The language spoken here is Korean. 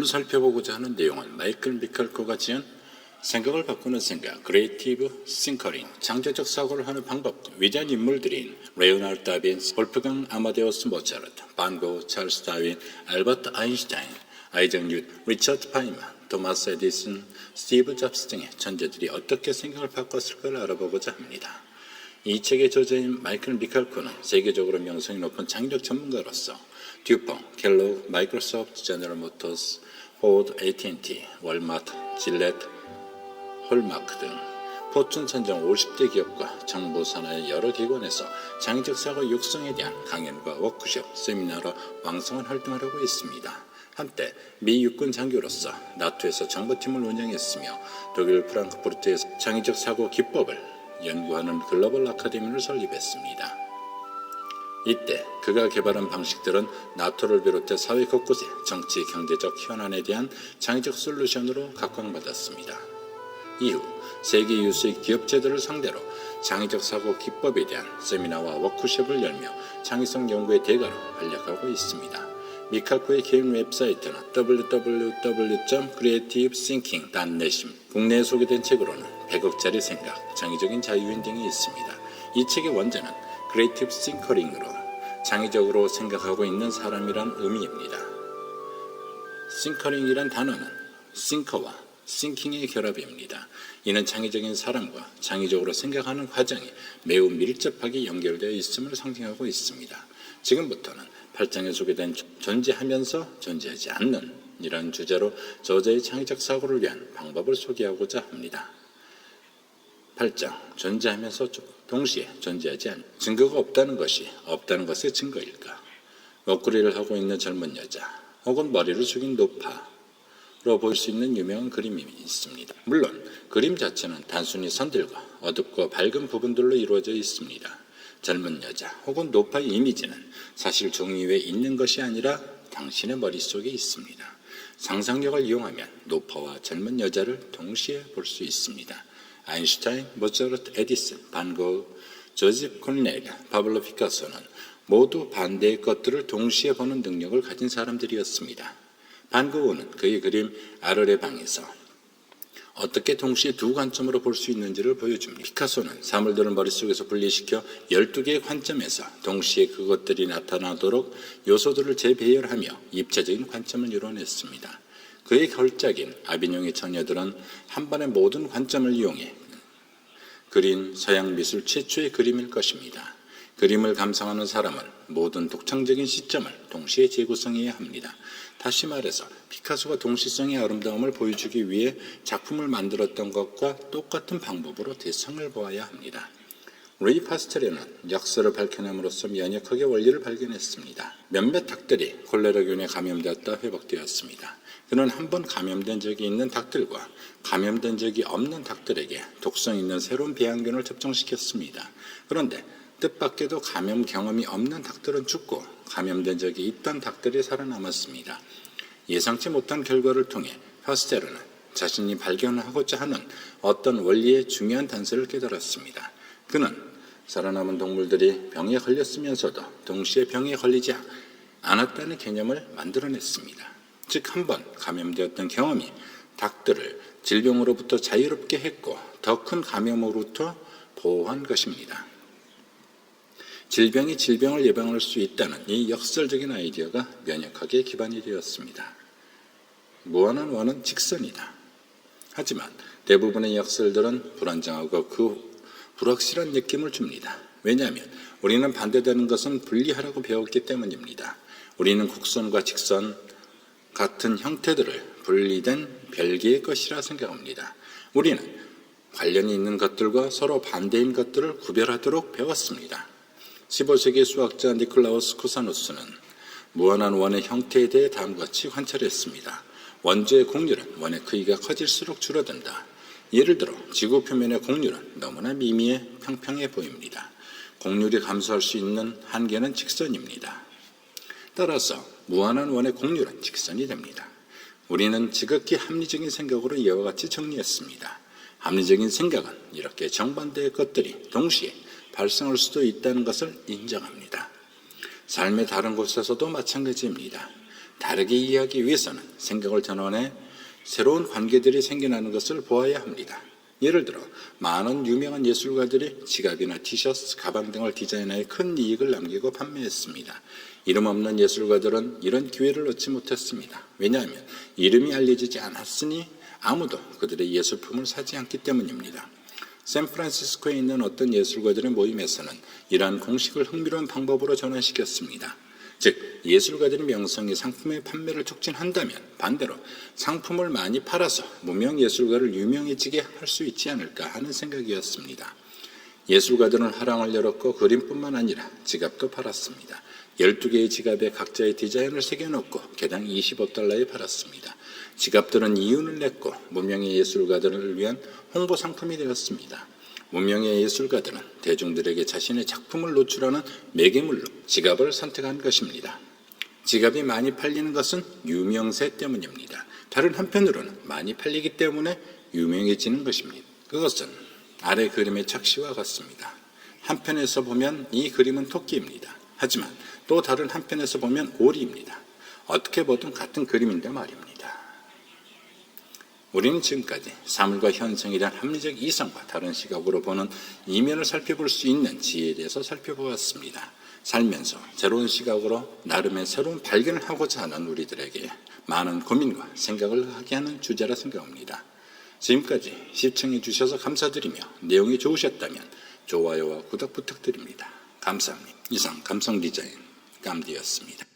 오늘 살펴보고자 하는 내용은 마이클 미칼코가 지은 생각을 바꾸는 생각, 크리에이티브 싱커링, 창조적 사고를 하는 방법 등 위대한 인물들인 레오나르도 다빈치, 볼프강 아마데우스 모차르트, 반 고흐, 찰스 다윈, 알버트 아인슈타인, 아이작 뉴턴, 리처드 파이먼, 토마스 에디슨, 스티브 잡스 등의 천재들이 어떻게 생각을 바꿨을까를 알아보고자 합니다. 이 책의 저자인 마이클 미칼코는 세계적으로 명성이 높은 창의력 전문가로서 듀퐁, 켈로그, 마이크로소프트, 제너럴 모터스, 포드, AT&T, 월마트, 질렛, 홀마크 등 포춘 선정 50대 기업과 정부 산하의 여러 기관에서 창의적 사고 육성에 대한 강연과 워크숍, 세미나로 왕성한 활동을 하고 있습니다. 한때 미 육군 장교로서 나토에서 정보팀을 운영했으며 독일 프랑크푸르트에서 창의적 사고 기법을 연구하는 글로벌 아카데미를 설립했습니다. 이때 그가 개발한 방식들은 나토를 비롯해 사회 곳곳의 정치, 경제적 현안에 대한 창의적 솔루션으로 각광받았습니다. 이후 세계 유수의 기업체들을 상대로 창의적 사고 기법에 대한 세미나와 워크숍을 열며 창의성 연구의 대가로 활약하고 있습니다. 미칼코의 개인 웹사이트는 www.creativethinking.net입니다. 국내에 소개된 책으로는 100억짜리 생각, 창의적인 자유인 등이 있습니다. 이 책의 원제는 크리에이티브 싱커링으로 창의적으로 생각하고 있는 사람이란 의미입니다. 싱커링이란 단어는 싱커와 싱킹의 결합입니다. 이는 창의적인 사람과 창의적으로 생각하는 과정이 매우 밀접하게 연결되어 있음을 상징하고 있습니다. 지금부터는 8장에 소개된 존재하면서 존재하지 않는 이라는 주제로 저자의 창의적 사고를 위한 방법을 소개하고자 합니다. 8장, 존재하면서 동시에 존재하지 않는 증거가 없다는 것이 없다는 것의 증거일까? 먹구리를 하고 있는 젊은 여자 혹은 머리를 숙인 노파 로 볼 수 있는 유명한 그림이 있습니다. 물론 그림 자체는 단순히 선들과 어둡고 밝은 부분들로 이루어져 있습니다. 젊은 여자 혹은 노파의 이미지는 사실 종이 위에 있는 것이 아니라 당신의 머릿속에 있습니다. 상상력을 이용하면 노파와 젊은 여자를 동시에 볼 수 있습니다. 아인슈타인, 모차르트, 에디슨, 반 고흐, 조셉 콘넬, 파블로 피카소는 모두 반대의 것들을 동시에 보는 능력을 가진 사람들이었습니다. 반 고흐는 그의 그림 아르레 방에서 어떻게 동시에 두 관점으로 볼 수 있는지를 보여줍니다. 피카소는 사물들을 머릿속에서 분리시켜 12개의 관점에서 동시에 그것들이 나타나도록 요소들을 재배열하며 입체적인 관점을 이뤄냈습니다. 그의 걸작인 아비뇽의 처녀들은 한 번에 모든 관점을 이용해 그린 서양 미술 최초의 그림일 것입니다. 그림을 감상하는 사람은 모든 독창적인 시점을 동시에 재구성해야 합니다. 다시 말해서 피카소가 동시성의 아름다움을 보여주기 위해 작품을 만들었던 것과 똑같은 방법으로 대성을 보아야 합니다. 루이 파스텔레는 역사를 밝혀냄으로써 면역학의 원리를 발견했습니다. 몇몇 닭들이 콜레라균에 감염되었다 회복되었습니다. 그는 한 번 감염된 적이 있는 닭들과 감염된 적이 없는 닭들에게 독성 있는 새로운 배양균을 접종시켰습니다. 그런데 뜻밖에도 감염 경험이 없는 닭들은 죽고 감염된 적이 있던 닭들이 살아남았습니다. 예상치 못한 결과를 통해 파스텔레는 자신이 발견하고자 하는 어떤 원리의 중요한 단서를 깨달았습니다. 그는 살아남은 동물들이 병에 걸렸으면서도 동시에 병에 걸리지 않았다는 개념을 만들어냈습니다. 즉, 한 번 감염되었던 경험이 닭들을 질병으로부터 자유롭게 했고 더 큰 감염으로부터 보호한 것입니다. 질병이 질병을 예방할 수 있다는 이 역설적인 아이디어가 면역학의 기반이 되었습니다. 무한한 원은 직선이다. 하지만 대부분의 역설들은 불안정하고 그 불확실한 느낌을 줍니다. 왜냐하면 우리는 반대되는 것은 분리하라고 배웠기 때문입니다. 우리는 곡선과 직선 같은 형태들을 분리된 별개의 것이라 생각합니다. 우리는 관련이 있는 것들과 서로 반대인 것들을 구별하도록 배웠습니다. 15세기 수학자 니콜라우스 코사누스는 무한한 원의 형태에 대해 다음과 같이 관찰했습니다. 원주의 곡률은 원의 크기가 커질수록 줄어든다. 예를 들어 지구 표면의 곡률은 너무나 미미해 평평해 보입니다. 곡률이 감소할 수 있는 한계는 직선입니다. 따라서 무한한 원의 곡률은 직선이 됩니다. 우리는 지극히 합리적인 생각으로 이와 같이 정리했습니다. 합리적인 생각은 이렇게 정반대의 것들이 동시에 발생할 수도 있다는 것을 인정합니다. 삶의 다른 곳에서도 마찬가지입니다. 다르게 이해하기 위해서는 생각을 전환해 새로운 관계들이 생겨나는 것을 보아야 합니다. 예를 들어 많은 유명한 예술가들이 지갑이나 티셔츠, 가방 등을 디자인하여 큰 이익을 남기고 판매했습니다. 이름 없는 예술가들은 이런 기회를 얻지 못했습니다. 왜냐하면 이름이 알려지지 않았으니 아무도 그들의 예술품을 사지 않기 때문입니다. 샌프란시스코에 있는 어떤 예술가들의 모임에서는 이러한 공식을 흥미로운 방법으로 전환시켰습니다. 즉 예술가들의 명성이 상품의 판매를 촉진한다면 반대로 상품을 많이 팔아서 무명 예술가를 유명해지게 할 수 있지 않을까 하는 생각이었습니다. 예술가들은 화랑을 열었고 그림뿐만 아니라 지갑도 팔았습니다. 12개의 지갑에 각자의 디자인을 새겨놓고 개당 $25에 팔았습니다. 지갑들은 이윤을 냈고 무명의 예술가들을 위한 홍보 상품이 되었습니다. 무명의 예술가들은 대중들에게 자신의 작품을 노출하는 매개물로 지갑을 선택한 것입니다. 지갑이 많이 팔리는 것은 유명세 때문입니다. 다른 한편으로는 많이 팔리기 때문에 유명해지는 것입니다. 그것은 아래 그림의 착시와 같습니다. 한편에서 보면 이 그림은 토끼입니다. 하지만 또 다른 한편에서 보면 오리입니다. 어떻게 보든 같은 그림인데 말입니다. 우리는 지금까지 사물과 현상에 대한 합리적 이성과 다른 시각으로 보는 이면을 살펴볼 수 있는 지혜에 대해서 살펴보았습니다. 살면서 새로운 시각으로 나름의 새로운 발견을 하고자 하는 우리들에게 많은 고민과 생각을 하게 하는 주제라 생각합니다. 지금까지 시청해 주셔서 감사드리며 내용이 좋으셨다면 좋아요와 구독 부탁드립니다. 감사합니다. 이상 감성디자인 깜디였습니다.